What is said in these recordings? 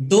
2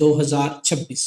2026।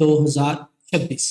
2026।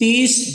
30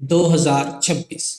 2026।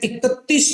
31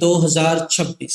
2026।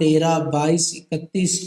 13, 22, 31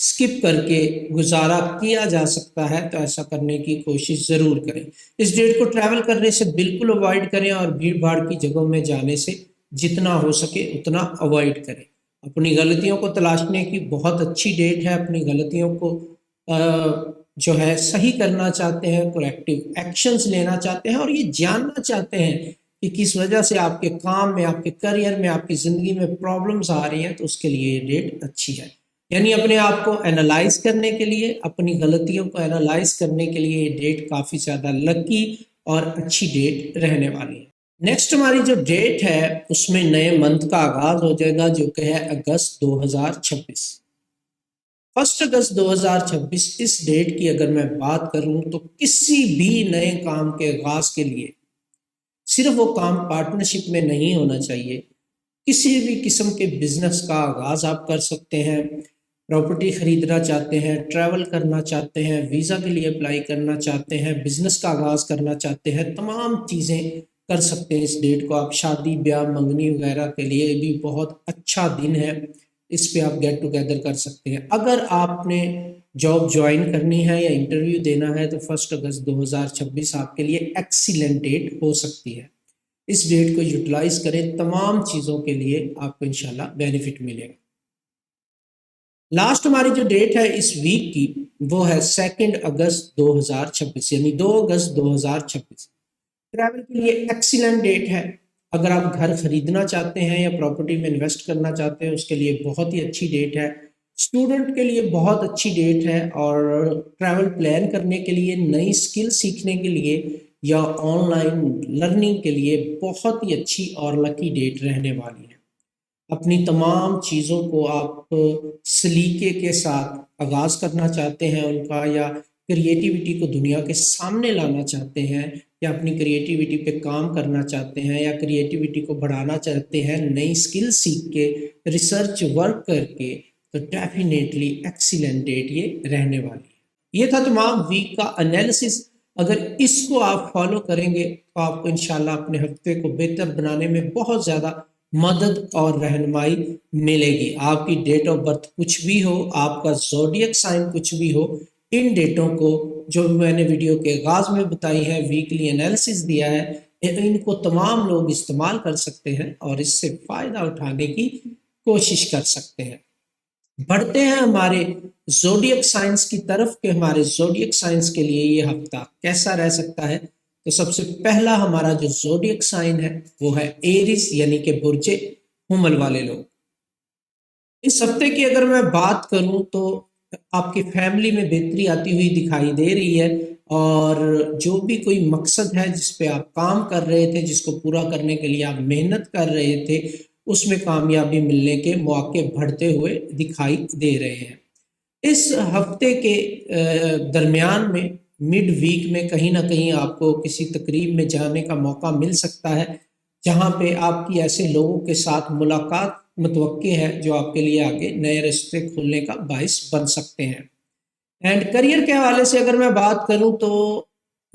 skip کر کے گزارا کیا جا سکتا ہے تو ایسا کرنے کی کوشش ضرور کریں۔ اس ڈیٹ کو ٹریول کرنے سے بالکل اوائڈ کریں اور بھیڑ بھاڑ کی جگہوں میں جانے سے جتنا ہو سکے اتنا اوائڈ کریں۔ اپنی غلطیوں کو تلاشنے کی بہت اچھی ڈیٹ ہے۔ اپنی غلطیوں کو جو ہے صحیح کرنا چاہتے ہیں، کریکٹیو ایکشنز لینا چاہتے ہیں اور یہ جاننا چاہتے ہیں کہ کس وجہ سے آپ کے کام میں، آپ کے کریئر میں، آپ کی زندگی میں پرابلمز آ رہی ہیں، تو اس کے لیے یہ ڈیٹ اچھی ہے۔ یعنی اپنے آپ کو اینالائز کرنے کے لیے، اپنی غلطیوں کو اینالائز کرنے کے لیے یہ ڈیٹ کافی زیادہ لکی اور اچھی ڈیٹ رہنے والی ہے۔ نیکسٹ ہماری جو ڈیٹ ہے اس میں نئے منتھ کا آغاز ہو جائے گا جو کہ ہے اگست 2026۔ 1 اگست 2026 اس ڈیٹ کی اگر میں بات کروں تو کسی بھی نئے کام کے آغاز کے لیے صرف وہ کام پارٹنرشپ میں نہیں ہونا چاہیے، کسی بھی قسم کے بزنس کا آغاز آپ کر سکتے ہیں۔ پراپرٹی خریدنا چاہتے ہیں، ٹریول کرنا چاہتے ہیں، ویزا کے لیے اپلائی کرنا چاہتے ہیں، بزنس کا آغاز کرنا چاہتے ہیں، تمام چیزیں کر سکتے ہیں اس ڈیٹ کو آپ۔ شادی بیاہ منگنی وغیرہ کے لیے بھی بہت اچھا دن ہے، اس پہ آپ گیٹ ٹوگیدر کر سکتے ہیں۔ اگر آپ نے جاب جوائن کرنی ہے یا انٹرویو دینا ہے تو 1 اگست 2026 آپ کے لیے ایکسیلنٹ ڈیٹ ہو سکتی ہے۔ اس ڈیٹ کو یوٹیلائز کریں، تمام چیزوں کے لیے آپ کو انشاءاللہ بینیفٹ ملے گا۔ لاسٹ ہماری جو ڈیٹ ہے اس ویک کی وہ ہے 2 اگست 2026 یعنی 2 اگست 2026۔ ٹریول کے لیے ایکسیلنٹ ڈیٹ ہے۔ اگر آپ گھر خریدنا چاہتے ہیں یا پراپرٹی میں انویسٹ کرنا چاہتے ہیں اس کے لیے بہت ہی اچھی ڈیٹ ہے۔ اسٹوڈنٹ کے لیے بہت اچھی ڈیٹ ہے، اور ٹریول پلان کرنے کے لیے، نئی اسکل سیکھنے کے لیے یا آن لائن لرننگ کے لیے بہت ہی اچھی اور لکی ڈیٹ رہنے والی ہے۔ اپنی تمام چیزوں کو آپ سلیقے کے ساتھ آغاز کرنا چاہتے ہیں ان کا، یا کریٹیوٹی کو دنیا کے سامنے لانا چاہتے ہیں، یا اپنی کریٹیوٹی پہ کام کرنا چاہتے ہیں، یا کریٹیوٹی کو بڑھانا چاہتے ہیں نئی اسکل سیکھ کے، ریسرچ ورک کر کے، تو ڈیفینیٹلی ایکسیلنٹ ڈیٹ یہ رہنے والی ہے۔ یہ تھا تمام ویک کا انالیسس۔ اگر اس کو آپ فالو کریں گے تو آپ کو انشاءاللہ اپنے ہفتے کو بہتر بنانے میں بہت زیادہ مدد اور رہنمائی ملے گی۔ آپ کی ڈیٹ آف برتھ کچھ بھی ہو، آپ کا زوڈیک سائن کچھ بھی ہو، ان ڈیٹوں کو جو میں نے ویڈیو کے آغاز میں بتائی ہے، ویکلی انالیسس دیا ہے، ان کو تمام لوگ استعمال کر سکتے ہیں اور اس سے فائدہ اٹھانے کی کوشش کر سکتے ہیں۔ بڑھتے ہیں ہمارے زوڈیک سائنس کی طرف کہ ہمارے زوڈیک سائنس کے لیے یہ ہفتہ کیسا رہ سکتا ہے۔ تو سب سے پہلا ہمارا جو زوڈیک سائن ہے وہ ہے ایریز یعنی کہ برج حمل والے لوگ۔ اس ہفتے کی اگر میں بات کروں تو آپ کی فیملی میں بہتری آتی ہوئی دکھائی دے رہی ہے، اور جو بھی کوئی مقصد ہے جس پہ آپ کام کر رہے تھے، جس کو پورا کرنے کے لیے آپ محنت کر رہے تھے، اس میں کامیابی ملنے کے مواقع بڑھتے ہوئے دکھائی دے رہے ہیں۔ اس ہفتے کے درمیان میں مڈ ویک میں کہیں نہ کہیں آپ کو کسی تقریب میں جانے کا موقع مل سکتا ہے جہاں پہ آپ کی ایسے لوگوں کے ساتھ ملاقات متوقع ہے جو آپ کے لیے آگے نئے راستے کھولنے کا باعث بن سکتے ہیں۔ اینڈ کریئر کے حوالے سے اگر میں بات کروں تو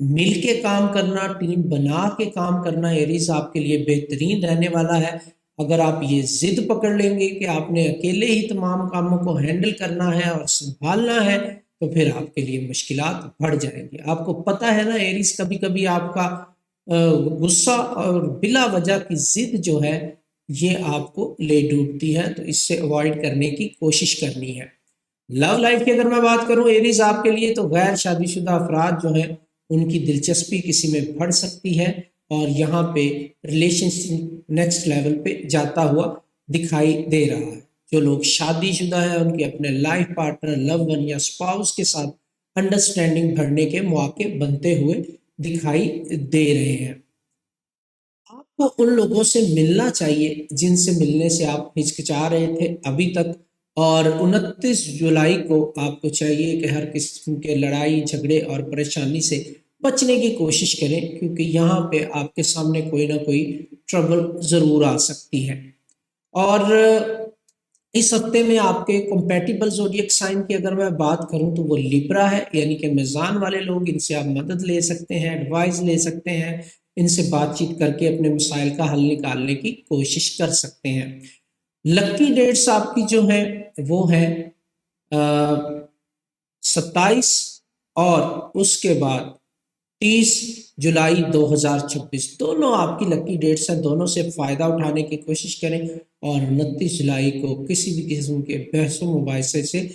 مل کے کام کرنا، ٹیم بنا کے کام کرنا ایریز آپ کے لیے بہترین رہنے والا ہے۔ اگر آپ یہ ضد پکڑ لیں گے کہ آپ نے اکیلے ہی تمام کاموں کو ہینڈل کرنا ہے اور سنبھالنا ہے تو پھر آپ کے لیے مشکلات بڑھ جائیں گی۔ آپ کو پتہ ہے نا ایریز کبھی کبھی آپ کا غصہ اور بلا وجہ کی ضد جو ہے یہ آپ کو لے ڈوبتی ہے، تو اس سے اوائڈ کرنے کی کوشش کرنی ہے۔ لو لائف کی اگر میں بات کروں ایریز آپ کے لیے تو غیر شادی شدہ افراد جو ہیں ان کی دلچسپی کسی میں بڑھ سکتی ہے، اور یہاں پہ ریلیشن شپ نیکسٹ لیول پہ جاتا ہوا دکھائی دے رہا ہے۔ جو لوگ شادی شدہ ہیں ان کے اپنے لائف پارٹنر، لو ون یا اسپاؤس کے ساتھ انڈرسٹینڈنگ بڑھنے کے مواقع بنتے ہوئے دکھائی دے رہے ہیں۔ آپ کو ان لوگوں سے ملنا چاہیے جن سے ملنے سے آپ ہچکچا رہے تھے ابھی تک، اور 29 جولائی کو آپ کو چاہیے کہ ہر قسم کے لڑائی جھگڑے اور پریشانی سے بچنے کی کوشش کریں، کیونکہ یہاں پہ آپ کے سامنے کوئی نہ کوئی ٹربل ضرور آ سکتی ہے۔ اور اس ہفتے میں آپ کے کمپیٹیبل زوڈیک سائن کی اگر میں بات کروں تو وہ لیبرا ہے، یعنی کہ میزان والے لوگ، ان سے آپ مدد لے سکتے ہیں، ایڈوائز لے سکتے ہیں، ان سے بات چیت کر کے اپنے مسائل کا حل نکالنے کی کوشش کر سکتے ہیں۔ لکی ڈیٹس آپ کی جو ہیں وہ ہیں 27 اور اس کے بعد 30 جولائی 2026 دونوں آپ کی لکی ڈیٹس ہیں. دونوں سے فائدہ اٹھانے کی کوشش کریں اور 29 جولائی کو کسی بھی قسم کے بحث و مباحثے سے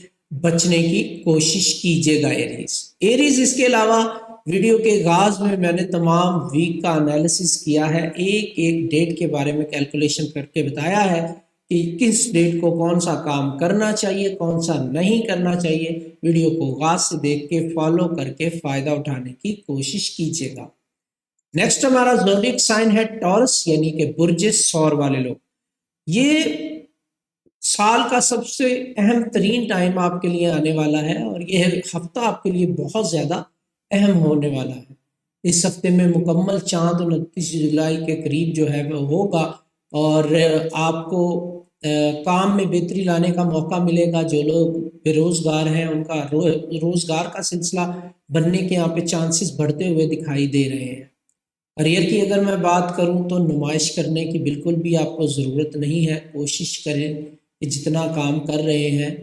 بچنے کی کوشش کیجیے گا. ایریز اس کے علاوہ ویڈیو کے آغاز میں میں نے تمام ویک کا انالیسس کیا ہے, ایک ایک ڈیٹ کے بارے میں کیلکولیشن کر کے بتایا ہے کہ کس ڈیٹ کو کون سا کام کرنا چاہیے, کون سا نہیں کرنا چاہیے. ویڈیو کو آغاز سے دیکھ کے فالو کر کے فائدہ اٹھانے کی کوشش کیجیے گا. نیکسٹ ہمارا زوڈیک سائن ہے ٹورس یعنی کہ برج ثور والے لوگ. یہ سال کا سب سے اہم ترین ٹائم آپ کے لیے آنے والا ہے اور یہ ہفتہ آپ کے لیے بہت زیادہ اہم ہونے والا ہے. اس ہفتے میں مکمل چاند 29 جولائی کے قریب جو ہے وہ ہوگا اور آپ کو کام میں بہتری لانے کا موقع ملے گا. جو لوگ بے روزگار ہیں ان کا روزگار کا سلسلہ بننے کے یہاں پہ چانسز بڑھتے ہوئے دکھائی دے رہے ہیں. کریئر کی اگر میں بات کروں تو نمائش کرنے کی بالکل بھی آپ کو ضرورت نہیں ہے. کوشش کریں کہ جتنا کام کر رہے ہیں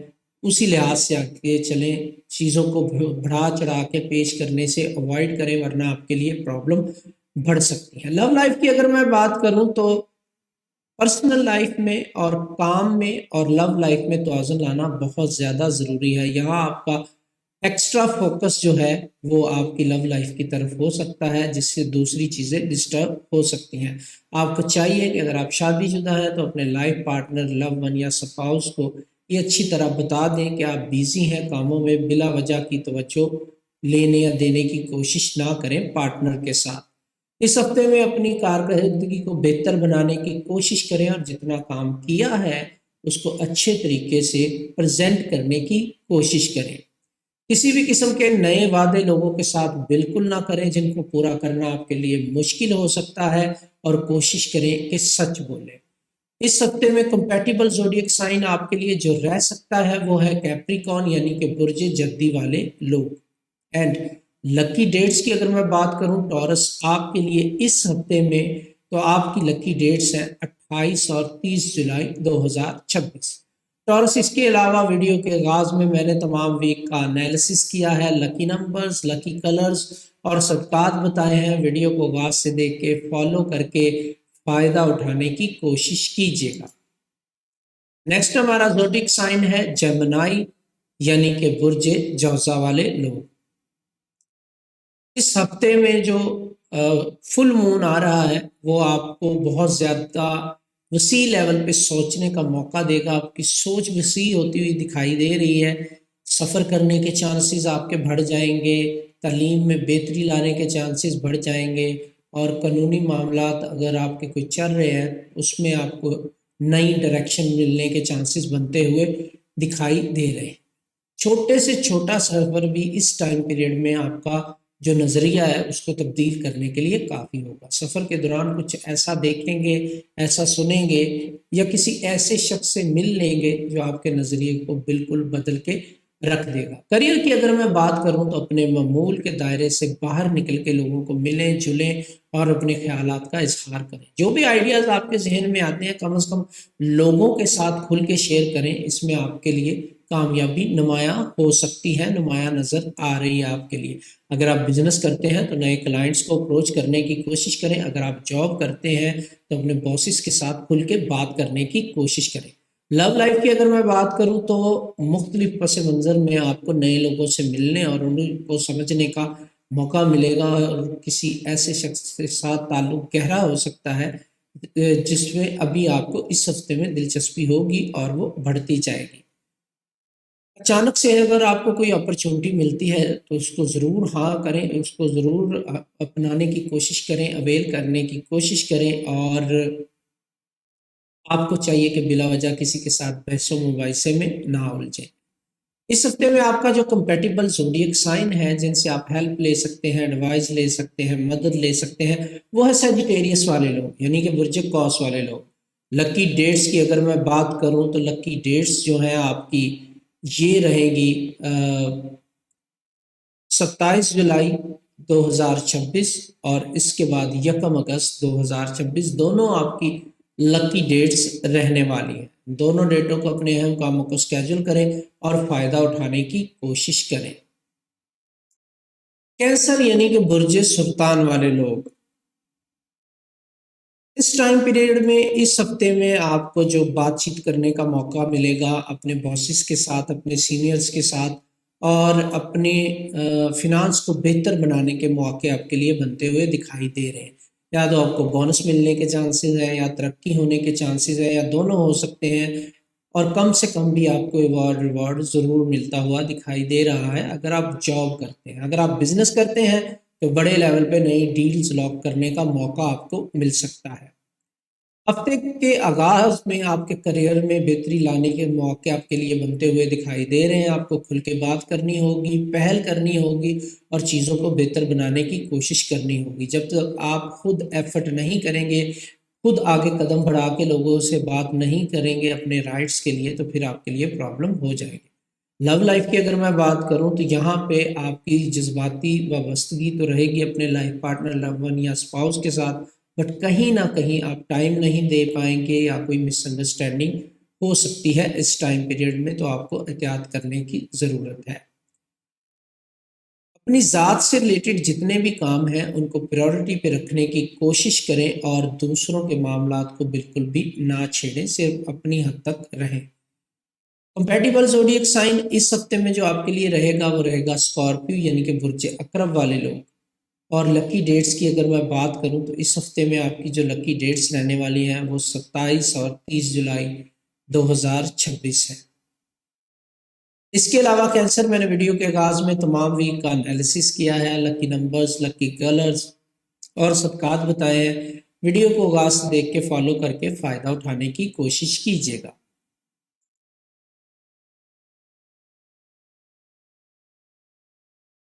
اسی لحاظ سے آگے چلیں, چیزوں کو بڑھا چڑھا کے پیش کرنے سے اوائڈ کریں ورنہ آپ کے لیے پرابلم بڑھ سکتی ہے. لو لائف کی اگر میں بات کروں تو پرسنل لائف میں اور کام میں اور لو لائف میں توازن لانا بہت زیادہ ضروری ہے. یہاں آپ کا ایکسٹرا فوکس جو ہے وہ آپ کی لو لائف کی طرف ہو سکتا ہے جس سے دوسری چیزیں ڈسٹرب ہو سکتی ہیں. آپ کو چاہیے کہ اگر آپ شادی شدہ ہیں تو اپنے لائف پارٹنر, لو ون یا سپاؤس کو یہ اچھی طرح بتا دیں کہ آپ بیزی ہیں کاموں میں, بلا وجہ کی توجہ لینے یا دینے کی کوشش نہ کریں پارٹنر کے ساتھ. اس ہفتے میں اپنی کارکردگی کو بہتر بنانے کی کوشش کریں اور جتنا کام کیا ہے اس کو اچھے طریقے سے پریزنٹ کرنے کی کوشش کریں. کسی بھی قسم کے نئے وعدے لوگوں کے ساتھ بالکل نہ کریں جن کو پورا کرنا آپ کے لیے مشکل ہو سکتا ہے اور کوشش کریں کہ سچ بولیں. اس ہفتے میں کمپیٹیبل زوڈیک سائن آپ کے لیے جو رہ سکتا ہے وہ ہے کیپریکون یعنی کہ برج جدی والے لوگ. اینڈ لکی ڈیٹس کی اگر میں بات کروں ٹورس آپ کے لیے اس ہفتے میں تو آپ کی لکی ڈیٹس ہیں 28 اور 30 جولائی 2026. ٹورس اس کے علاوہ ویڈیو کے آغاز میں میں نے تمام ویک کا انالیسس کیا ہے, لکی نمبرز, لکی کلرز اور صدقات بتائے ہیں. ویڈیو کو آغاز سے دیکھ کے فالو کر کے فائدہ اٹھانے کی کوشش کیجیے گا. نیکسٹ ہمارا زوڈیک سائن ہے جیمنائی یعنی کہ برج جوزا والے لوگ. اس ہفتے میں جو فل مون آ رہا ہے وہ آپ کو بہت زیادہ وسیع لیول پہ سوچنے کا موقع دے گا. آپ کی سوچ وسیع ہوتی ہوئی دکھائی دے رہی ہے. سفر کرنے کے چانسز آپ کے بڑھ جائیں گے, تعلیم میں بہتری لانے کے چانسز بڑھ جائیں گے اور قانونی معاملات اگر آپ کے کوئی چل رہے ہیں اس میں آپ کو نئی ڈائریکشن ملنے کے چانسز بنتے ہوئے دکھائی دے رہے ہیں. چھوٹے سے چھوٹا سفر بھی اس ٹائم پیریڈ میں آپ کا جو نظریہ ہے اس کو تبدیل کرنے کے لیے کافی ہوگا. سفر کے دوران کچھ ایسا دیکھیں گے, ایسا سنیں گے یا کسی ایسے شخص سے مل لیں گے جو آپ کے نظریے کو بالکل بدل کے رکھ دے گا. کریئر کی اگر میں بات کروں تو اپنے معمول کے دائرے سے باہر نکل کے لوگوں کو ملیں جلیں اور اپنے خیالات کا اظہار کریں. جو بھی آئیڈیاز آپ کے ذہن میں آتے ہیں کم از کم لوگوں کے ساتھ کھل کے شیئر کریں. اس میں آپ کے لیے کامیابی نمایاں ہو سکتی ہے, نمایاں نظر آ رہی ہے آپ کے لیے. اگر آپ بزنس کرتے ہیں تو نئے کلائنٹس کو اپروچ کرنے کی کوشش کریں. اگر آپ جاب کرتے ہیں تو اپنے باسز کے ساتھ کھل کے بات کرنے کی کوشش کریں. لو لائف کی اگر میں بات کروں تو مختلف پس منظر میں آپ کو نئے لوگوں سے ملنے اور ان کو سمجھنے کا موقع ملے گا اور کسی ایسے شخص کے ساتھ تعلق گہرا ہو سکتا ہے جس میں ابھی آپ کو اس ہفتے میں دلچسپی ہوگی اور وہ بڑھتی جائے گی. اچانک سے اگر آپ کو کوئی اپرچونٹی ملتی ہے تو اس کو ضرور ہاں کریں, اس کو ضرور اپنانے کی کوشش کریں, اویل کرنے کی کوشش کریں اور آپ کو چاہیے کہ بلا وجہ کسی کے ساتھ بحث و مباحثے میں نہ الجھیں. اس ہفتے میں آپ کا جو کمپیٹیبل زوڈیک سائن ہے جن سے آپ ہیلپ لے سکتے ہیں, ایڈوائز لے سکتے ہیں, مدد لے سکتے ہیں وہ ہے سیجیٹیریس والے لوگ یعنی کہ برج قوس والے لوگ. لکی ڈیٹس کی اگر میں بات کروں تو لکی ڈیٹس جو ہیں آپ کی یہ رہے گی 27 جولائی 2026 اور اس کے بعد 1 اگست 2026 دونوں آپ کی لکی ڈیٹس رہنے والی ہیں. دونوں ڈیٹوں کو اپنے اہم کاموں کو اسکیجول کریں اور فائدہ اٹھانے کی کوشش کریں۔ کینسر یعنی کہ برج سرطان والے لوگ، اس ٹائم پیریڈ میں اس ہفتے میں آپ کو جو بات چیت کرنے کا موقع ملے گا اپنے باسز کے ساتھ، اپنے سینئرز کے ساتھ، اور اپنے فنانس کو بہتر بنانے کے مواقع آپ کے لیے بنتے ہوئے دکھائی دے رہے ہیں۔ یا تو آپ کو بونس ملنے کے چانسز ہیں، یا ترقی ہونے کے چانسز ہیں، یا دونوں ہو سکتے ہیں، اور کم سے کم بھی آپ کو ریوارڈ ضرور ملتا ہوا دکھائی دے رہا ہے اگر آپ جاب کرتے ہیں۔ اگر آپ بزنس کرتے ہیں تو بڑے لیول پہ نئی ڈیلز لاک کرنے کا موقع آپ کو مل سکتا ہے۔ ہفتے کے آغاز میں آپ کے کریئر میں بہتری لانے کے مواقع آپ کے لیے بنتے ہوئے دکھائی دے رہے ہیں۔ آپ کو کھل کے بات کرنی ہوگی، پہل کرنی ہوگی، اور چیزوں کو بہتر بنانے کی کوشش کرنی ہوگی۔ جب تک آپ خود ایفرٹ نہیں کریں گے، خود آگے قدم بڑھا کے لوگوں سے بات نہیں کریں گے اپنے رائٹس کے لیے، تو پھر آپ کے لیے پرابلم ہو جائے گی۔ لو لائف کی اگر میں بات کروں تو یہاں پہ آپ کی جذباتی وابستگی تو رہے گی اپنے لائف پارٹنر، لو ون یا اسپاؤس کے ساتھ، بٹ کہیں نہ کہیں آپ ٹائم نہیں دے پائیں گے یا کوئی مس انڈرسٹینڈنگ ہو سکتی ہے اس ٹائم پیریڈ میں، تو آپ کو احتیاط کرنے کی ضرورت ہے۔ اپنی ذات سے ریلیٹڈ جتنے بھی کام ہیں ان کو پریورٹی پہ رکھنے کی کوشش کریں، اور دوسروں کے معاملات کو بالکل بھی نہ چھیڑیں، صرف اپنی حد تک رہیں۔ کمپیٹیبل زوڈیک سائن اس ہفتے میں جو آپ کے لیے رہے گا وہ رہے گا اسکارپیو یعنی کہ برج عقرب والے لوگ۔ اور لکی ڈیٹس کی اگر میں بات کروں تو اس ہفتے میں آپ کی جو لکی ڈیٹس رہنے والی ہیں وہ 27 اور 30 جولائی 2026 ہے۔ اس کے علاوہ کینسر، میں نے ویڈیو کے آغاز میں تمام ویک کا انالیسس کیا ہے، لکی نمبرز، لکی کلرز اور صدقات بتائے ہیں۔ ویڈیو کو آغاز سے دیکھ کے فالو کر کے فائدہ اٹھانے کی کوشش کیجیے گا۔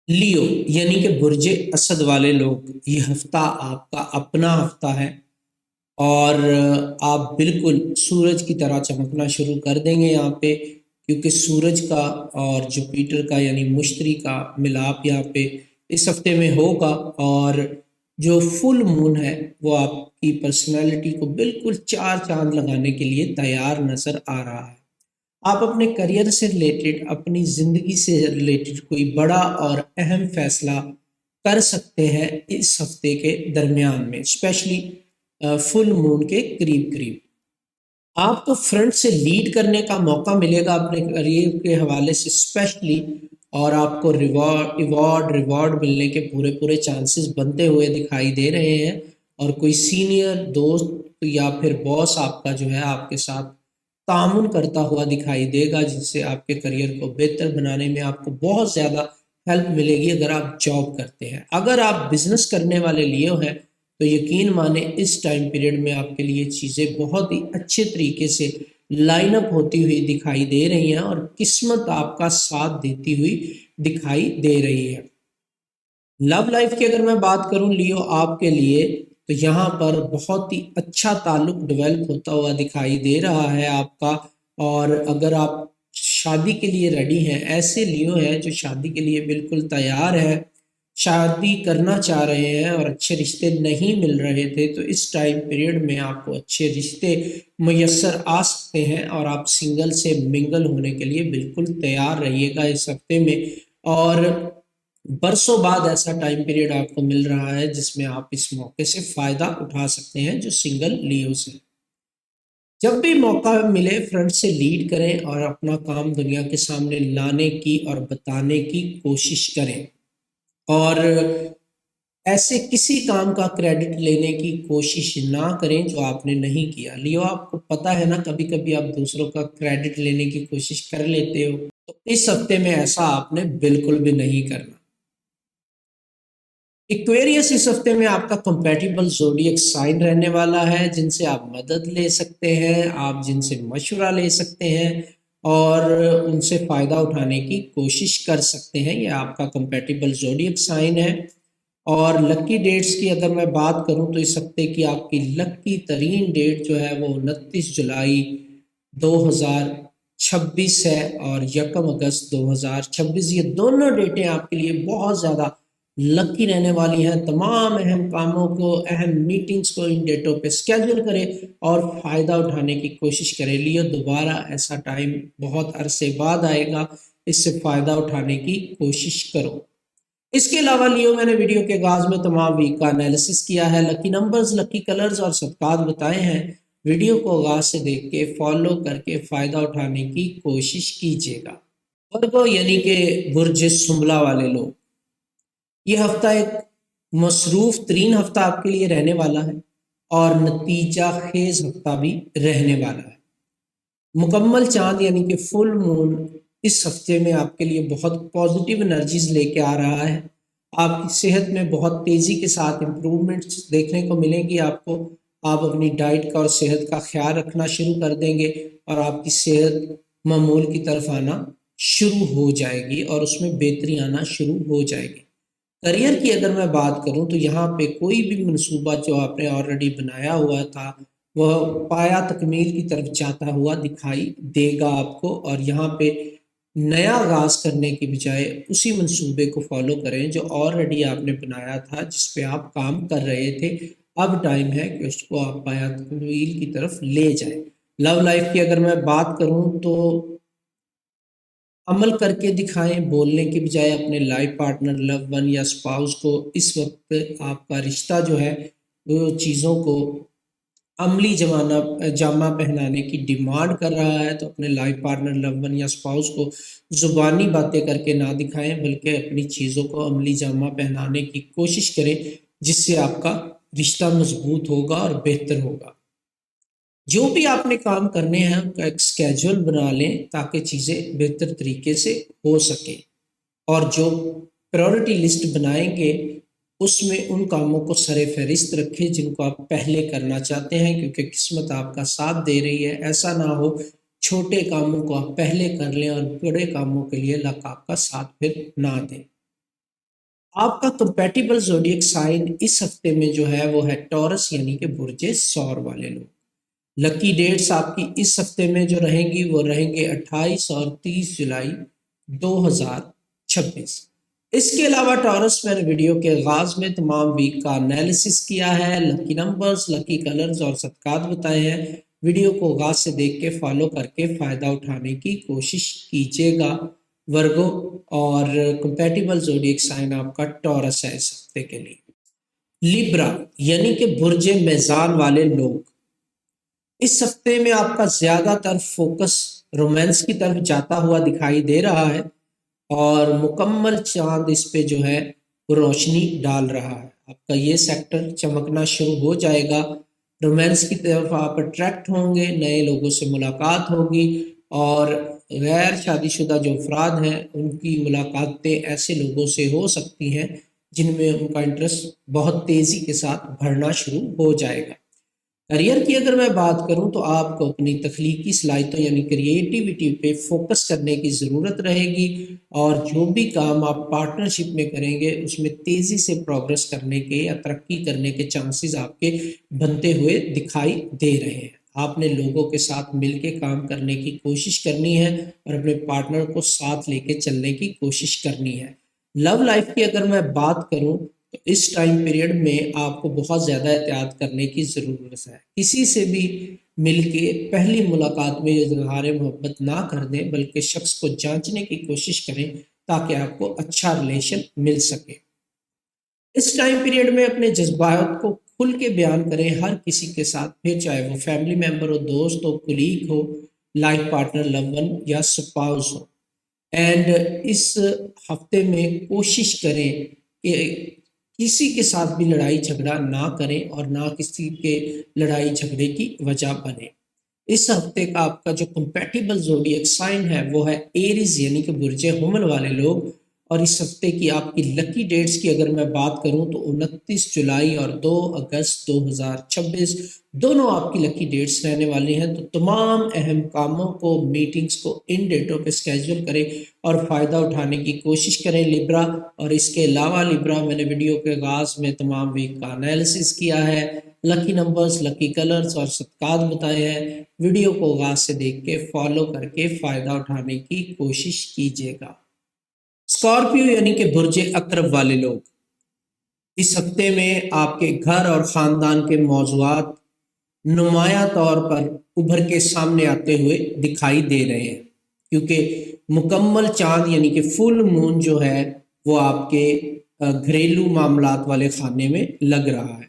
لیو یعنی کہ برج اسد والے لوگ، یہ ہفتہ آپ کا اپنا ہفتہ ہے، اور آپ بالکل سورج کی طرح چمکنا شروع کر دیں گے یہاں پہ، کیونکہ سورج کا اور جوپیٹر کا یعنی مشتری کا ملاپ یہاں پہ اس ہفتے میں ہوگا، اور جو فل مون ہے وہ آپ کی پرسنالٹی کو بالکل چار چاند لگانے کے لیے تیار نظر آ رہا ہے۔ آپ اپنے کریئر سے ریلیٹڈ، اپنی زندگی سے ریلیٹڈ کوئی بڑا اور اہم فیصلہ کر سکتے ہیں اس ہفتے کے درمیان میں، اسپیشلی فل مون کے قریب قریب۔ آپ کو فرنٹ سے لیڈ کرنے کا موقع ملے گا اپنے کریئر کے حوالے سے اسپیشلی، اور آپ کو ریوارڈ ملنے کے پورے چانسز بنتے ہوئے دکھائی دے رہے ہیں، اور کوئی سینئر دوست یا پھر باس آپ کا جو ہے آپ کے ساتھ تعاون کرتا ہوا دکھائی دے گا، جس سے آپ کے کریئر کو بہتر بنانے میں آپ کو بہت زیادہ ہیلپ ملے گی اگر آپ جاب کرتے ہیں۔ اگر آپ بزنس کرنے والے لیو ہیں تو یقین مانیں اس ٹائم پیریڈ میں آپ کے لیے چیزیں بہت ہی اچھے طریقے سے لائن اپ ہوتی ہوئی دکھائی دے رہی ہیں، اور قسمت آپ کا ساتھ دیتی ہوئی دکھائی دے رہی ہے۔ لو لائف کی اگر میں بات کروں لیو آپ کے لیے، تو یہاں پر بہت ہی اچھا تعلق ڈیولپ ہوتا ہوا دکھائی دے رہا ہے آپ کا، اور اگر آپ شادی کے لیے ریڈی ہیں، ایسے لیو ہیں جو شادی کے لیے بالکل تیار ہے، شادی کرنا چاہ رہے ہیں اور اچھے رشتے نہیں مل رہے تھے، تو اس ٹائم پیریڈ میں آپ کو اچھے رشتے میسر آ سکتے ہیں، اور آپ سنگل سے منگل ہونے کے لیے بالکل تیار رہیے گا اس ہفتے میں۔ اور برسوں بعد ایسا ٹائم پیریڈ آپ کو مل رہا ہے جس میں آپ اس موقع سے فائدہ اٹھا سکتے ہیں جو سنگل لیو سے۔ جب بھی موقع ملے فرنٹ سے لیڈ کریں اور اپنا کام دنیا کے سامنے لانے کی اور بتانے کی کوشش کریں، اور ایسے کسی کام کا کریڈٹ لینے کی کوشش نہ کریں جو آپ نے نہیں کیا۔ لیو آپ کو پتہ ہے نا، کبھی کبھی آپ دوسروں کا کریڈٹ لینے کی کوشش کر لیتے ہو، تو اس ہفتے میں ایسا آپ نے بالکل بھی نہیں کرنا۔ ایکویریس اس ہفتے میں آپ کا کمپیٹیبل زوڈیک سائن رہنے والا ہے، جن سے آپ مدد لے سکتے ہیں، آپ جن سے مشورہ لے سکتے ہیں اور ان سے فائدہ اٹھانے کی کوشش کر سکتے ہیں۔ یہ آپ کا کمپیٹیبل زوڈیک سائن ہے۔ اور لکی ڈیٹس کی اگر میں بات کروں تو اس ہفتے کی آپ کی لکی ترین ڈیٹ جو ہے وہ 29 جولائی 2026 ہے اور 1 اگست 2026۔ یہ دونوں ڈیٹیں آپ کے لیے بہت زیادہ لکی رہنے والی ہیں. تمام اہم کاموں کو، اہم میٹنگز کو ان ڈیٹوں پہ اسکیجول کریں اور فائدہ اٹھانے کی کوشش کریں. لیو دوبارہ ایسا ٹائم بہت عرصے بعد آئے گا، اس سے فائدہ اٹھانے کی کوشش کرو. اس کے علاوہ لیو میں نے ویڈیو کے آغاز میں تمام ویک کا انالیسس کیا ہے، لکی نمبرز، لکی کلرز اور صدقات بتائے ہیں. ویڈیو کو آغاز سے دیکھ کے فالو کر کے فائدہ اٹھانے کی کوشش کیجیے گا. ورگو یعنی کہ برج سنبلہ والے لوگ، یہ ہفتہ ایک مصروف ترین ہفتہ آپ کے لیے رہنے والا ہے اور نتیجہ خیز ہفتہ بھی رہنے والا ہے. مکمل چاند یعنی کہ فل مون اس ہفتے میں آپ کے لیے بہت پازیٹیو انرجیز لے کے آ رہا ہے. آپ کی صحت میں بہت تیزی کے ساتھ امپرومنٹس دیکھنے کو ملیں گی. آپ اپنی ڈائٹ کا اور صحت کا خیال رکھنا شروع کر دیں گے اور آپ کی صحت معمول کی طرف آنا شروع ہو جائے گی اور اس میں بہتری آنا شروع ہو جائے گی. کریئر کی اگر میں بات کروں تو یہاں پہ کوئی بھی منصوبہ جو آپ نے آلریڈی بنایا ہوا تھا وہ پایا تکمیل کی طرف جاتا ہوا دکھائی دے گا آپ کو، اور یہاں پہ نیا آغاز کرنے کی بجائے اسی منصوبے کو فالو کریں جو آلریڈی آپ نے بنایا تھا، جس پہ آپ کام کر رہے تھے. اب ٹائم ہے کہ اس کو آپ پایا تکمیل کی طرف لے جائیں. لو لائف کی اگر میں بات کروں تو عمل کر کے دکھائیں، بولنے کی بجائے. اپنے لائف پارٹنر، لو ون یا اسپاؤس کو اس وقت آپ کا رشتہ جو ہے وہ چیزوں کو عملی جامہ پہنانے کی ڈیمانڈ کر رہا ہے، تو اپنے لائف پارٹنر، لو ون یا اسپاؤس کو زبانی باتیں کر کے نہ دکھائیں بلکہ اپنی چیزوں کو عملی جامہ پہنانے کی کوشش کریں، جس سے آپ کا رشتہ مضبوط ہوگا اور بہتر ہوگا. جو بھی آپ نے کام کرنے ہیں ان کا ایک اسکیجول بنا لیں تاکہ چیزیں بہتر طریقے سے ہو سکیں، اور جو پرائورٹی لسٹ بنائیں گے اس میں ان کاموں کو سر فہرست رکھیں جن کو آپ پہلے کرنا چاہتے ہیں، کیونکہ قسمت آپ کا ساتھ دے رہی ہے. ایسا نہ ہو چھوٹے کاموں کو آپ پہلے کر لیں اور بڑے کاموں کے لیے اللہ آپ کا ساتھ پھر نہ دیں. آپ کا کمپیٹیبل زوڈیک سائن اس ہفتے میں جو ہے وہ ہے ٹورس یعنی کہ برج ثور والے لوگ. لکی ڈیٹس آپ کی اس ہفتے میں جو رہیں گی وہ رہیں گے 28 اور 30 جولائی 2026. اس کے علاوہ ٹورس میں نے ویڈیو کے آغاز میں تمام ویک کا انالیسس کیا ہے، لکی نمبرز، لکی کلرز اور صدقات بتائے ہیں. ویڈیو کو آغاز سے دیکھ کے فالو کر کے فائدہ اٹھانے کی کوشش کیجیے گا. ورگو اور کمپیٹیبل زوڈیک سائن آپ کا ٹورس ہے اس ہفتے کے لیے. لیبرا یعنی کہ برج میزان والے لوگ، اس ہفتے میں آپ کا زیادہ تر فوکس رومانس کی طرف جاتا ہوا دکھائی دے رہا ہے اور مکمل چاند اس پہ جو ہے وہ روشنی ڈال رہا ہے. آپ کا یہ سیکٹر چمکنا شروع ہو جائے گا. رومانس کی طرف آپ اٹریکٹ ہوں گے، نئے لوگوں سے ملاقات ہوگی، اور غیر شادی شدہ جو افراد ہیں ان کی ملاقاتیں ایسے لوگوں سے ہو سکتی ہیں جن میں ان کا انٹرسٹ بہت تیزی کے ساتھ بڑھنا شروع ہو جائے گا. کریئر کی اگر میں بات کروں تو آپ کو اپنی تخلیقی صلاحیتوں یعنی کریٹیوٹی پہ فوکس کرنے کی ضرورت رہے گی، اور جو بھی کام آپ پارٹنرشپ میں کریں گے اس میں تیزی سے پروگرس کرنے کے یا ترقی کرنے کے چانسز آپ کے بنتے ہوئے دکھائی دے رہے ہیں. آپ نے لوگوں کے ساتھ مل کے کام کرنے کی کوشش کرنی ہے اور اپنے پارٹنر کو ساتھ لے کے چلنے کی کوشش کرنی ہے. لو لائف کی اگر میں بات کروں تو اس ٹائم پیریڈ میں آپ کو بہت زیادہ احتیاط کرنے کی ضرورت ہے. کسی سے بھی مل کے پہلی ملاقات میں اظہار محبت نہ کر دیں بلکہ شخص کو جانچنے کی کوشش کریں تاکہ آپ کو اچھا ریلیشن مل سکے. اس ٹائم پیریڈ میں اپنے جذبات کو کھل کے بیان کریں ہر کسی کے ساتھ، پھر چاہے وہ فیملی ممبر ہو، دوست ہو، کلیگ ہو، لائف پارٹنر، لو ون یا سپاؤس ہو. اینڈ اس ہفتے میں کوشش کریں کہ کسی کے ساتھ بھی لڑائی جھگڑا نہ کریں اور نہ کسی کے لڑائی جھگڑے کی وجہ بنے. اس ہفتے کا آپ کا جو کمپیٹیبل زوڈیک سائن ہے وہ ہے ایریز یعنی کہ برج حمل والے لوگ، اور اس ہفتے کی آپ کی لکی ڈیٹس کی اگر میں بات کروں تو 29 جولائی اور 2 اگست 2026 دونوں آپ کی لکی ڈیٹس رہنے والی ہیں. تو تمام اہم کاموں کو، میٹنگز کو ان ڈیٹوں پہ اسکیجول کریں اور فائدہ اٹھانے کی کوشش کریں لیبرا. اور اس کے علاوہ لیبرا میں نے ویڈیو کے آغاز میں تمام ویک کا انالیسس کیا ہے، لکی نمبرز، لکی کلرز اور صدقات بتائے ہیں. ویڈیو کو آغاز سے دیکھ کے فالو کر کے فائدہ اٹھانے کی کوشش کیجیے گا. اسکارپیو یعنی کہ برج عقرب والے لوگ، اس ہفتے میں آپ کے گھر اور خاندان کے موضوعات نمایاں طور پر ابھر کے سامنے آتے ہوئے دکھائی دے رہے ہیں، کیونکہ مکمل چاند یعنی کہ فل مون جو ہے وہ آپ کے گھریلو معاملات والے خانے میں لگ رہا ہے۔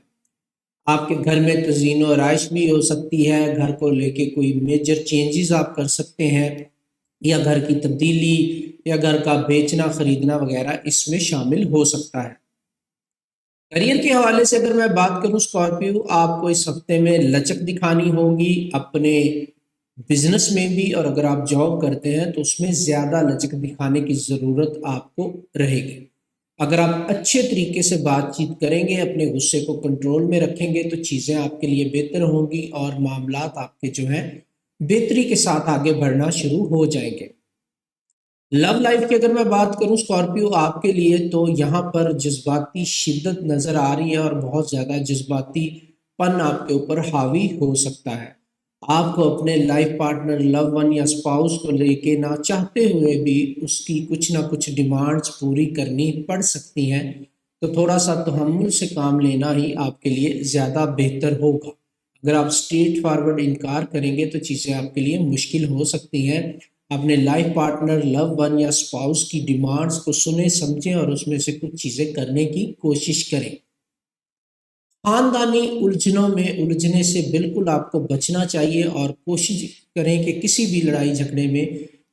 آپ کے گھر میں تزئین و آرائش بھی ہو سکتی ہے، گھر کو لے کے کوئی میجر چینجز آپ کر سکتے ہیں، یا گھر کی تبدیلی یا گھر کا بیچنا خریدنا وغیرہ اس میں شامل ہو سکتا ہے۔ کریئر کے حوالے سے اگر میں بات کروں اسکارپیو، آپ کو اس ہفتے میں لچک دکھانی ہوگی اپنے بزنس میں بھی، اور اگر آپ جاب کرتے ہیں تو اس میں زیادہ لچک دکھانے کی ضرورت آپ کو رہے گی۔ اگر آپ اچھے طریقے سے بات چیت کریں گے، اپنے غصے کو کنٹرول میں رکھیں گے تو چیزیں آپ کے لیے بہتر ہوں گی اور معاملات آپ کے جو ہیں بہتری کے ساتھ آگے بڑھنا شروع ہو جائیں گے۔ لو لائف کی اگر میں بات کروں اسکارپیو، آپ کے لیے تو یہاں پر جذباتی شدت نظر آ رہی ہے اور بہت زیادہ جذباتی پن آپ کے اوپر حاوی ہو سکتا ہے۔ آپ کو اپنے لائف پارٹنر، لو ون یا اسپاؤس کو لے کے نہ چاہتے ہوئے بھی اس کی کچھ نہ کچھ ڈیمانڈز پوری کرنی پڑ سکتی ہیں، تو تھوڑا سا تحمل سے کام لینا ہی آپ کے لیے زیادہ بہتر ہوگا۔ اگر آپ اسٹریٹ فارورڈ انکار کریں گے تو چیزیں آپ کے لیے مشکل ہو سکتی ہیں۔ اپنے لائف پارٹنر، لو ون یا اسپاؤس کی ڈیمانڈز کو سنیں سمجھیں اور اس میں سے کچھ چیزیں کرنے کی کوشش کریں۔ خاندانی الجھنوں میں الجھنے سے بالکل آپ کو بچنا چاہیے اور کوشش کریں کہ کسی بھی لڑائی جھگڑے میں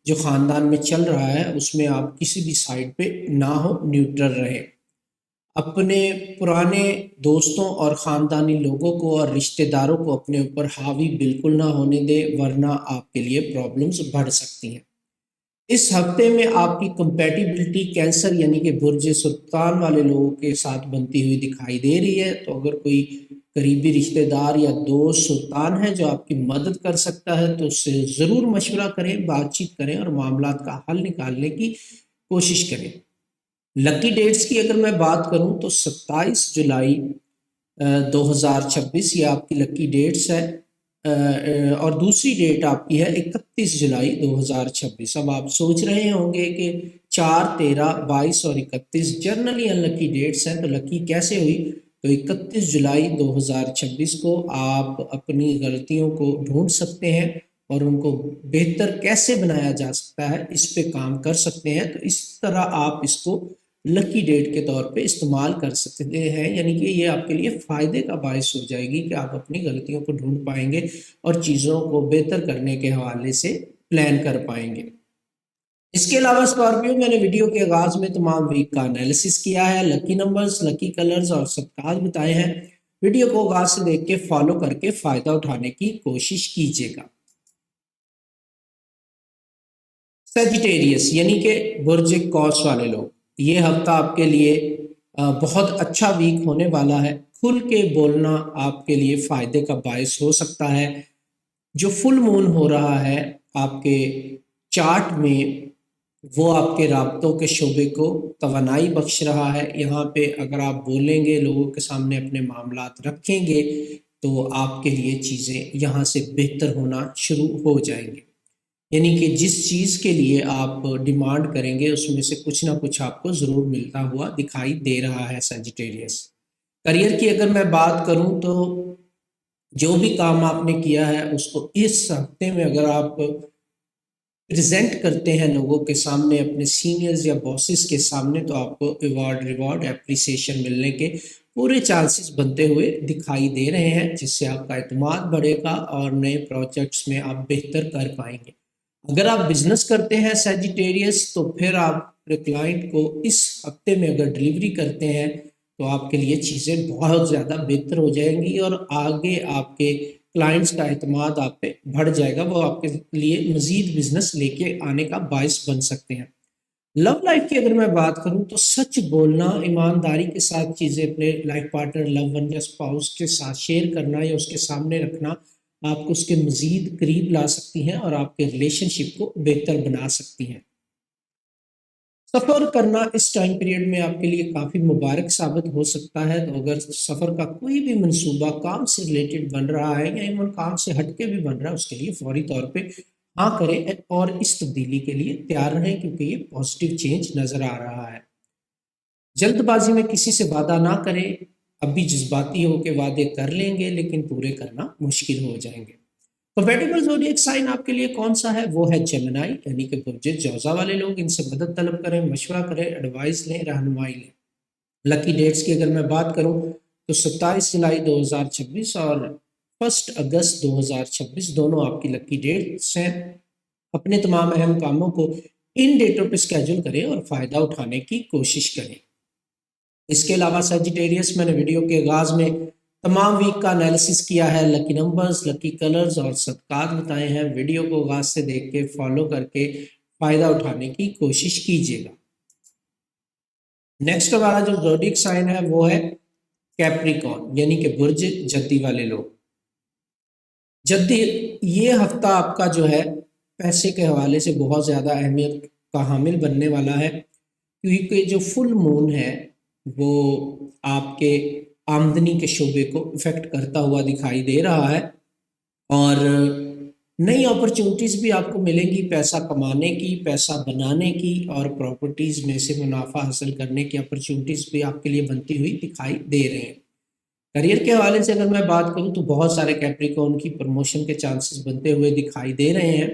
جو خاندان میں چل رہا ہے اس میں آپ کسی بھی سائڈ پہ نہ ہو، نیوٹرل رہیں۔ اپنے پرانے دوستوں اور خاندانی لوگوں کو اور رشتہ داروں کو اپنے اوپر حاوی بالکل نہ ہونے دیں، ورنہ آپ کے لیے پرابلمز بڑھ سکتی ہیں۔ اس ہفتے میں آپ کی کمپیٹیبلٹی کینسر یعنی کہ برج سرطان والے لوگوں کے ساتھ بنتی ہوئی دکھائی دے رہی ہے، تو اگر کوئی قریبی رشتہ دار یا دوست سلطان ہے جو آپ کی مدد کر سکتا ہے تو اس سے ضرور مشورہ کریں، بات چیت کریں اور معاملات کا حل نکالنے کی کوشش کریں۔ لکی ڈیٹس کی اگر میں بات کروں تو 27 جولائی 2026 یہ آپ کی لکی ڈیٹس ہے، اور دوسری ڈیٹ آپ کی ہے 31 جولائی 2026۔ اب آپ سوچ رہے ہوں گے کہ 4، 13، 22 اور 31 جنرلی ان لکی ڈیٹس ہیں، تو لکی کیسے ہوئی؟ تو 31 جولائی 2026 کو آپ اپنی غلطیوں کو ڈھونڈ سکتے ہیں اور ان کو بہتر کیسے بنایا جا سکتا ہے اس پہ کام کر سکتے ہیں، تو اس طرح آپ اس کو لکی ڈیٹ کے طور پہ استعمال کر سکتے ہیں، یعنی کہ یہ آپ کے لیے فائدے کا باعث ہو جائے گی کہ آپ اپنی غلطیوں کو ڈھونڈ پائیں گے اور چیزوں کو بہتر کرنے کے حوالے سے پلان کر پائیں گے۔ اس کے علاوہ اسکارپیو، میں نے ویڈیو کے آغاز میں تمام ویک کا انالیسس کیا ہے، لکی نمبرز، لکی کلرز اور صدقات بتائے ہیں۔ ویڈیو کو آغاز سے دیکھ کے فالو کر کے فائدہ اٹھانے کی کوشش کیجیے گا۔ سیجیٹیریس یعنی کہ برج قوس والے لوگ، یہ ہفتہ آپ کے لیے بہت اچھا ویک ہونے والا ہے۔ کھل کے بولنا آپ کے لیے فائدے کا باعث ہو سکتا ہے۔ جو فل مون ہو رہا ہے آپ کے چارٹ میں وہ آپ کے رابطوں کے شعبے کو توانائی بخش رہا ہے۔ یہاں پہ اگر آپ بولیں گے، لوگوں کے سامنے اپنے معاملات رکھیں گے تو آپ کے لیے چیزیں یہاں سے بہتر ہونا شروع ہو جائیں گے، یعنی کہ جس چیز کے لیے آپ ڈیمانڈ کریں گے اس میں سے کچھ نہ کچھ آپ کو ضرور ملتا ہوا دکھائی دے رہا ہے سیجیٹیریس۔ کریئر کی اگر میں بات کروں تو جو بھی کام آپ نے کیا ہے اس کو اس ہفتے میں اگر آپ پریزنٹ کرتے ہیں لوگوں کے سامنے، اپنے سینئرز یا باسز کے سامنے، تو آپ کو ریوارڈ اپریسیشن ملنے کے پورے چانسز بنتے ہوئے دکھائی دے رہے ہیں، جس سے آپ کا اعتماد بڑھے گا اور نئے پروجیکٹس میں آپ بہتر کر پائیں گے۔ اگر آپ بزنس کرتے ہیں سیجیٹیریس، تو پھر آپ اپنے کلائنٹ کو اس ہفتے میں اگر ڈلیوری کرتے ہیں تو آپ کے لیے چیزیں بہت زیادہ بہتر ہو جائیں گی اور آگے آپ کے کلائنٹس کا اعتماد آپ پہ بڑھ جائے گا، وہ آپ کے لیے مزید بزنس لے کے آنے کا باعث بن سکتے ہیں۔ لو لائف کی اگر میں بات کروں تو سچ بولنا، ایمانداری کے ساتھ چیزیں اپنے لائف پارٹنر، لو ون یا اسپاؤس کے ساتھ شیئر کرنا یا اس کے سامنے رکھنا آپ کو اس کے مزید قریب لا سکتی ہیں اور آپ کے ریلیشن شپ کو بہتر بنا سکتی ہیں۔ سفر کرنا اس ٹائم پیریڈ میں آپ کے لیے کافی مبارک ثابت ہو سکتا ہے، تو اگر سفر کا کوئی بھی منصوبہ کام سے ریلیٹڈ بن رہا ہے یا ایون کام سے ہٹ کے بھی بن رہا ہے، اس کے لیے فوری طور پہ ہاں کریں اور اس تبدیلی کے لیے تیار رہیں، کیونکہ یہ پازیٹیو چینج نظر آ رہا ہے۔ جلد بازی میں کسی سے وعدہ نہ کریں، اب بھی جذباتی ہو کے وعدے کر لیں گے لیکن پورے کرنا مشکل ہو جائیں گے۔ کمپیٹیبل زوڈیک سائن آپ کے لیے کون سا ہے؟ وہ ہے جیمنائی یعنی کہ برج جوزا والے لوگ، ان سے مدد طلب کریں، مشورہ کریں، ایڈوائز لیں، رہنمائی لیں۔ لکی ڈیٹس کی اگر میں بات کروں تو 27 جولائی 2026 اور 1 اگست 2026 دونوں آپ کی لکی ڈیٹس ہیں۔ اپنے تمام اہم کاموں کو ان ڈیٹوں پہ اسکیجول کریں اور فائدہ اٹھانے کی کوشش کریں۔ اس کے علاوہ سیجیٹیریس، میں نے ویڈیو کے آغاز میں تمام ویک کا انالیسس کیا ہے، لکی نمبرز، لکی کلرز اور صدقات بتائے ہیں۔ ویڈیو کو آغاز سے دیکھ کے فالو کر کے فائدہ اٹھانے کی کوشش کیجیے گا۔ نیکسٹ ہمارا جو زوڈیک سائن ہے وہ ہے کیپریکون یعنی کہ برج جدی والے لوگ۔ جدی، یہ ہفتہ آپ کا جو ہے پیسے کے حوالے سے بہت زیادہ اہمیت کا حامل بننے والا ہے، کیونکہ جو فل مون ہے وہ آپ کے آمدنی کے شعبے کو افیکٹ کرتا ہوا دکھائی دے رہا ہے، اور نئی اپرچونٹیز بھی آپ کو ملیں گی پیسہ کمانے کی، پیسہ بنانے کی، اور پراپرٹیز میں سے منافع حاصل کرنے کی اپرچونٹیز بھی آپ کے لیے بنتی ہوئی دکھائی دے رہے ہیں۔ کریئر کے حوالے سے اگر میں بات کروں تو بہت سارے کیپریکون کی پروموشن کے چانسز بنتے ہوئے دکھائی دے رہے ہیں،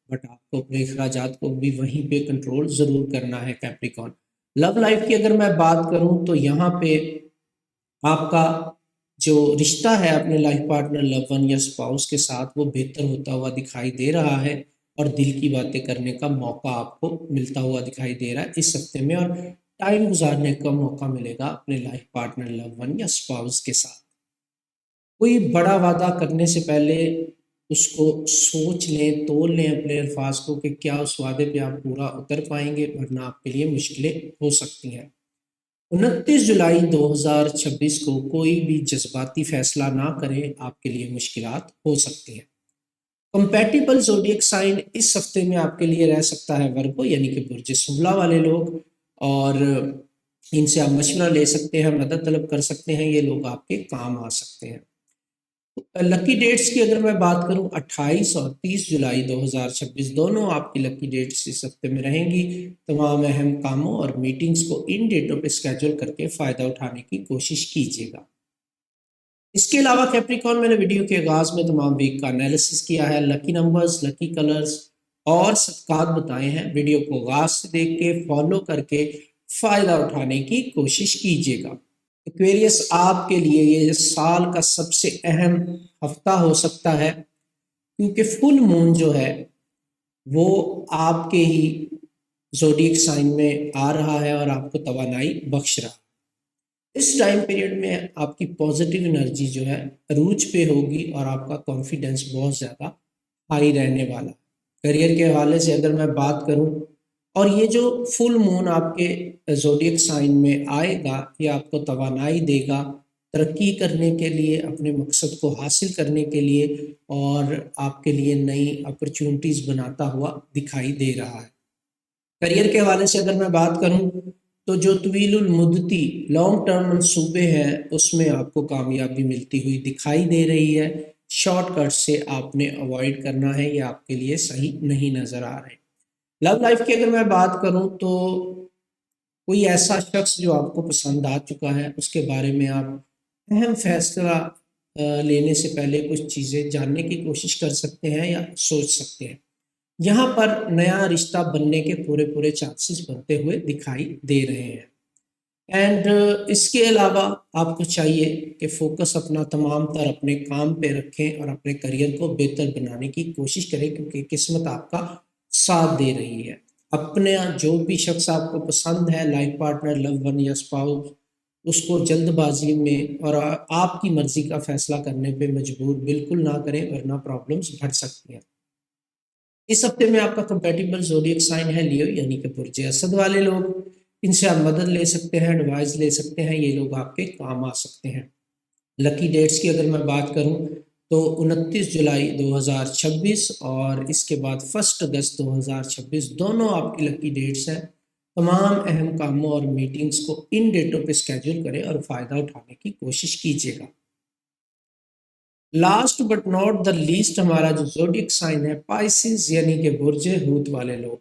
بٹ آپ کو اپنے اخراجات کو بھی وہیں پہ کنٹرول ضرور کرنا ہے کیپریکون۔ لو لائف کی اگر میں بات کروں تو یہاں پہ آپ کا جو رشتہ ہے اپنے لائف پارٹنر، لو ون یا اسپاؤس کے ساتھ، وہ بہتر ہوتا ہوا دکھائی دے رہا ہے، اور دل کی باتیں کرنے کا موقع آپ کو ملتا ہوا دکھائی دے رہا ہے اس ہفتے میں، اور ٹائم گزارنے کا موقع ملے گا اپنے لائف پارٹنر، لو ون یا اسپاؤس کے ساتھ۔ کوئی بڑا وعدہ کرنے سے پہلے اس کو سوچ لیں، تول لیں اپنے الفاظ کو کہ کیا اس وعدے پہ آپ پورا اتر پائیں گے، ورنہ آپ کے لیے مشکلیں ہو سکتی ہیں۔ 29 جولائی 2026 کو کوئی بھی جذباتی فیصلہ نہ کریں، آپ کے لیے مشکلات ہو سکتی ہیں۔ کمپیٹیبل زوڈیک سائن اس ہفتے میں آپ کے لیے رہ سکتا ہے ورگو یعنی کہ برج سملا والے لوگ، اور ان سے آپ مشورہ لے سکتے ہیں، مدد طلب کر سکتے ہیں، یہ لوگ آپ کے کام آ سکتے ہیں۔ لکی ڈیٹس کی اگر میں بات کروں 28 اور 30 جولائی 2026 دونوں آپ کی لکی ڈیٹس اس ہفتے میں رہیں گی۔ تمام اہم کاموں اور میٹنگز کو ان ڈیٹوں پہ اسکیجول کر کے فائدہ اٹھانے کی کوشش کیجیے گا۔ اس کے علاوہ کیپریکون، میں نے ویڈیو کے آغاز میں تمام ویک کا انالیسس کیا ہے، لکی نمبرز، لکی کلرز اور صدقات بتائے ہیں۔ ویڈیو کو آغاز سے دیکھ کے فالو کر کے فائدہ اٹھانے کی کوشش کیجیے گا۔ ایکویریس، آپ کے لیے یہ سال کا سب سے اہم ہفتہ ہو سکتا ہے، کیونکہ فل مون جو ہے وہ آپ کے ہی زوڈیک سائن میں آ رہا ہے اور آپ کو توانائی بخش رہا ہے۔ اس ٹائم پیریڈ میں آپ کی پازیٹیو انرجی جو ہے عروج پہ ہوگی اور آپ کا کانفیڈنس بہت زیادہ ہائی رہنے والا۔ کریئر کے حوالے سے اگر میں بات کروں، اور یہ جو فل مون آپ کے زوڈیک سائن میں آئے گا، یہ آپ کو توانائی دے گا ترقی کرنے کے لیے، اپنے مقصد کو حاصل کرنے کے لیے، اور آپ کے لیے نئی اپرچونٹیز بناتا ہوا دکھائی دے رہا ہے۔ کریئر کے حوالے سے اگر میں بات کروں تو جو طویل المدتی لانگ ٹرم منصوبے ہیں اس میں آپ کو کامیابی ملتی ہوئی دکھائی دے رہی ہے۔ شارٹ کٹ سے آپ نے اوائڈ کرنا ہے، یہ آپ کے لیے صحیح نہیں نظر آ رہے۔ لو لائف کی اگر میں بات کروں تو کوئی ایسا شخص جو آپ کو پسند آ چکا ہے، اس کے بارے میں آپ اہم فیصلہ لینے سے پہلے کچھ چیزیں جاننے کی کوشش کر سکتے ہیں یا سوچ سکتے ہیں۔ یہاں پر نیا رشتہ بننے کے پورے چانسز بنتے ہوئے دکھائی دے رہے ہیں۔ اینڈ اس کے علاوہ آپ کو چاہیے کہ فوکس اپنا تمام تر اپنے کام پہ رکھیں اور اپنے کریئر کو بہتر بنانے کی کوشش کریں، کیونکہ قسمت آپ کا ساتھ دے رہی ہے۔ اپنے جو بھی شخص آپ کو پسند ہے، لائف پارٹنر، لو ون یا اسپاؤس، اس کو جلد بازی میں اور آپ کی مرضی کا فیصلہ کرنے پہ مجبور بالکل نہ کریں، ورنہ پرابلمز بڑھ سکتی ہیں۔ اس ہفتے میں آپ کا کمپیٹیبل زوڈیک سائن ہے لیو یعنی کہ برج اسد والے لوگ، ان سے آپ مدد لے سکتے ہیں، ایڈوائز لے سکتے ہیں، یہ لوگ آپ کے کام آ سکتے ہیں۔ لکی ڈیٹس کی اگر میں بات کروں تو 29 جولائی 2026 اور اس کے بعد 1 اگست 2026 دونوں آپ کی لکی ڈیٹس ہیں۔ تمام اہم کاموں اور میٹنگز کو ان ڈیٹوں پہ اسکیجول کریں اور فائدہ اٹھانے کی کوشش کیجیے گا۔ Last but not the least ہمارا جو زوڈیک سائن ہے پائسز یعنی کہ برج حوت والے لوگ۔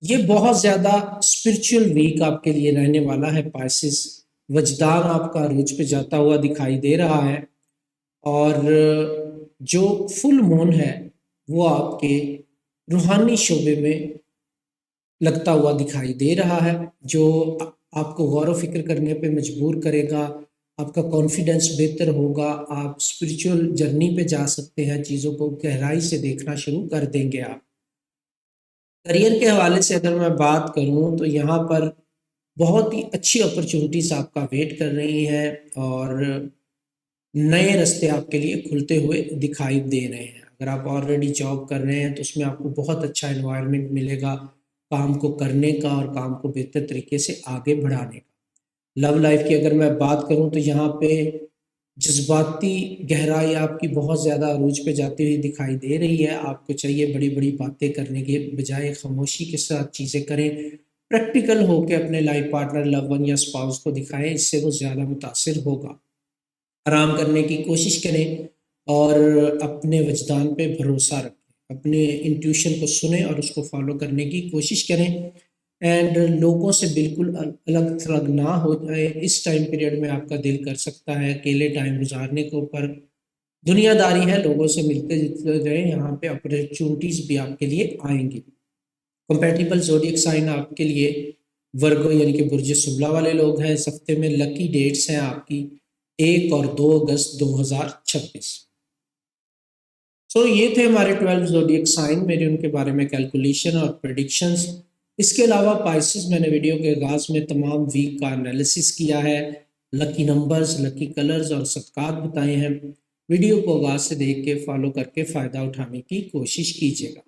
یہ بہت زیادہ اسپرچل ویک آپ کے لیے رہنے والا ہے پائسس. وجدان آپ کا عروج پہ جاتا ہوا دکھائی دے رہا ہے، اور جو فل مون ہے وہ آپ کے روحانی شعبے میں لگتا ہوا دکھائی دے رہا ہے، جو آپ کو غور و فکر کرنے پہ مجبور کرے گا. آپ کا کانفیڈنس بہتر ہوگا، آپ اسپرچول جرنی پہ جا سکتے ہیں، چیزوں کو گہرائی سے دیکھنا شروع کر دیں گے آپ. کریئر کے حوالے سے اگر میں بات کروں تو یہاں پر بہت ہی اچھی اپرچونٹیز آپ کا ویٹ کر رہی ہیں، اور نئے راستے آپ کے لیے کھلتے ہوئے دکھائی دے رہے ہیں. اگر آپ آلریڈی جاب کر رہے ہیں تو اس میں آپ کو بہت اچھا انوائرمنٹ ملے گا کام کو کرنے کا اور کام کو بہتر طریقے سے آگے بڑھانے کا. لو لائف کی اگر میں بات کروں تو یہاں پہ جذباتی گہرائی آپ کی بہت زیادہ عروج پہ جاتی ہوئی دکھائی دے رہی ہے. آپ کو چاہیے بڑی بڑی باتیں کرنے کے بجائے خاموشی کے ساتھ چیزیں کریں، پریکٹیکل ہو کے اپنے لائف پارٹنر، لو ون یا اسپاؤس کو دکھائیں، اس سے وہ زیادہ متاثر ہوگا. آرام کرنے کی کوشش کریں اور اپنے وجدان پہ بھروسہ رکھیں، اپنے انٹیوشن کو سنیں اور اس کو فالو کرنے کی کوشش کریں، اینڈ لوگوں سے بالکل الگ تھلگ نہ ہو جائے. اس ٹائم پیریڈ میں آپ کا دل کر سکتا ہے اکیلے ٹائم گزارنے کو، پر دنیا داری ہے، لوگوں سے ملتے جلتے رہیں، یہاں پہ اپرچونٹیز بھی آپ کے لیے آئیں گی. کمپیٹیبل زوڈیک سائن آپ کے لیے ورگو یعنی کہ برج سبلا والے لوگ ہیں. اس ہفتے میں لکی ڈیٹس ہیں آپ کی 1 اور 2 اگست 2026. یہ تھے ہمارے 12 زوڈیک سائن، میرے ان کے بارے میں کیلکولیشن اور پریڈکشنز. اس کے علاوہ پائسز میں نے ویڈیو کے آغاز میں تمام ویک کا انالیسس کیا ہے، لکی نمبرز، لکی کلرز اور صدقات بتائے ہیں. ویڈیو کو آغاز سے دیکھ کے فالو کر کے فائدہ اٹھانے کی کوشش کیجیے گا.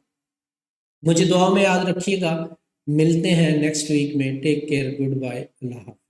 مجھے دعا میں یاد رکھیے گا. ملتے ہیں نیکسٹ ویک میں. ٹیک کیئر، گڈ بائے، اللہ حافظ.